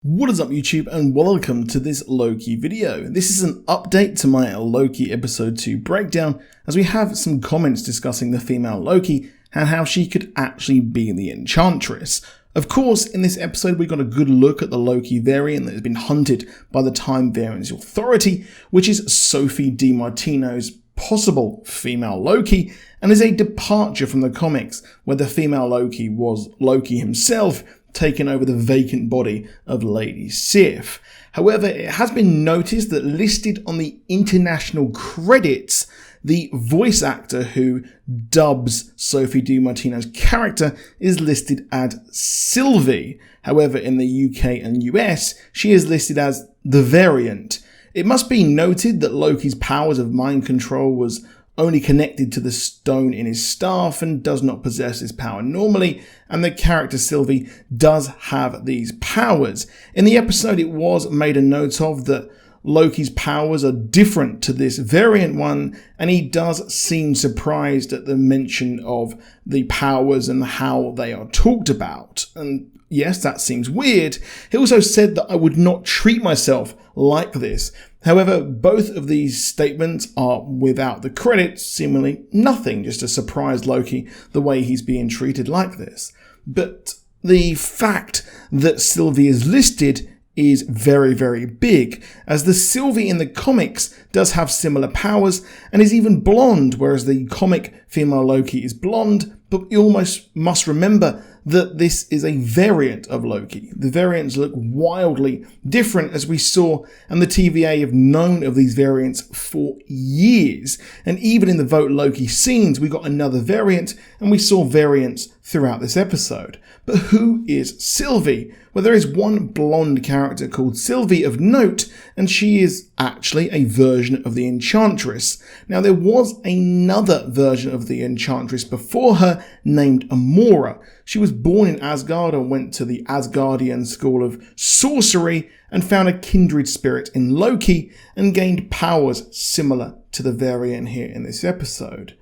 What is up YouTube, and welcome to this Loki video. This is an update to my Loki episode 2 breakdown, as we have some comments discussing the female Loki and how she could actually be the Enchantress. Of course, in this episode we got a good look at the Loki variant that has been hunted by the Time Variance Authority, which is Sophie DiMartino's possible female Loki, and is a departure from the comics where the female Loki was Loki himself, taken over the vacant body of Lady Sif. However, it has been noticed that listed on the international credits, the voice actor who dubs Sophie DiMartino's character is listed as Sylvie. However, in the UK and US, she is listed as the Variant. It must be noted that Loki's powers of mind control was only connected to the stone in his staff and does not possess this power normally, and the character Sylvie does have these powers. In the episode, it was made a note of that Loki's powers are different to this variant one, and he does seem surprised at the mention of the powers and how they are talked about. And yes, that seems weird. He also said that I would not treat myself like this. However, both of these statements are without the credits, seemingly nothing, just a surprise Loki the way he's being treated like this. But the fact that Sylvie is listed is very, very big, as the Sylvie in the comics does have similar powers and is even blonde, whereas the comic female Loki is blonde. But you almost must remember that this is a variant of Loki. The variants look wildly different, as we saw, and the TVA have known of these variants for years. And even in the Vote Loki scenes, we got another variant, and we saw variants throughout this episode. But who is Sylvie? Well, there is one blonde character called Sylvie of note, and she is actually a version of the Enchantress. Now, there was another version of the Enchantress before her named Amora. She was born in Asgard and went to the Asgardian School of Sorcery and found a kindred spirit in Loki and gained powers similar to the variant here in this episode.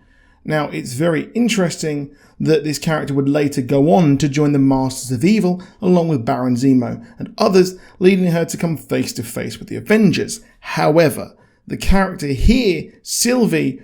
Now, it's very interesting that this character would later go on to join the Masters of Evil along with Baron Zemo and others, leading her to come face to face with the Avengers. However, the character here, Sylvie,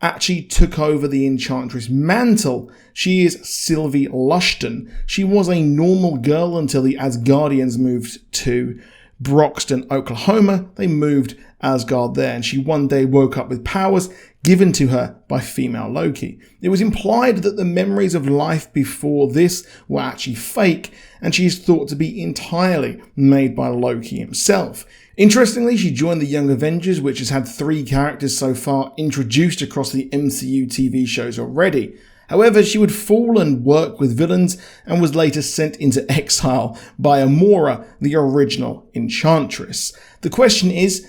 actually took over the Enchantress mantle. She is Sylvie Lushton. She was a normal girl until the Asgardians moved to Broxton, Oklahoma. They moved Asgard there, and she one day woke up with powers given to her by female Loki. It was implied that the memories of life before this were actually fake, and she is thought to be entirely made by Loki himself. Interestingly, she joined the Young Avengers, which has had 3 characters so far introduced across the MCU TV shows already. However, she would fall and work with villains and was later sent into exile by Amora, the original Enchantress. The question is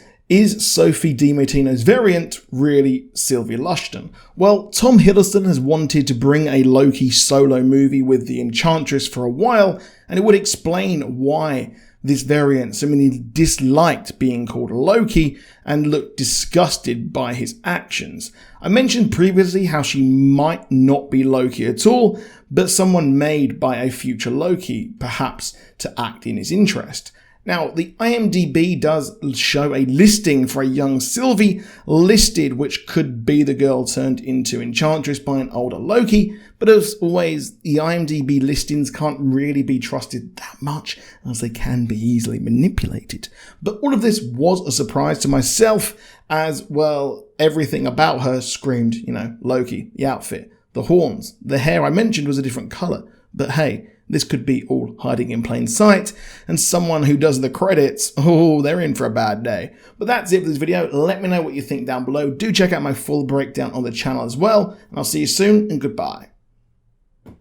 Sophie DiMartino's variant really Sylvie Lushton? Well, Tom Hiddleston has wanted to bring a Loki solo movie with the Enchantress for a while, and it would explain why this variant seemingly disliked being called Loki and looked disgusted by his actions. I mentioned previously how she might not be Loki at all, but someone made by a future Loki, perhaps to act in his interest. Now, the IMDb does show a listing for a young Sylvie listed, which could be the girl turned into Enchantress by an older Loki, but as always, the IMDb listings can't really be trusted that much, as they can be easily manipulated. But all of this was a surprise to myself, as well, everything about her screamed, Loki, the outfit, the horns, the hair I mentioned was a different colour, but hey, this could be all hiding in plain sight, and someone who does the credits, they're in for a bad day. But that's it for this video. Let me know what you think down below. Do check out my full breakdown on the channel as well, and I'll see you soon, and goodbye.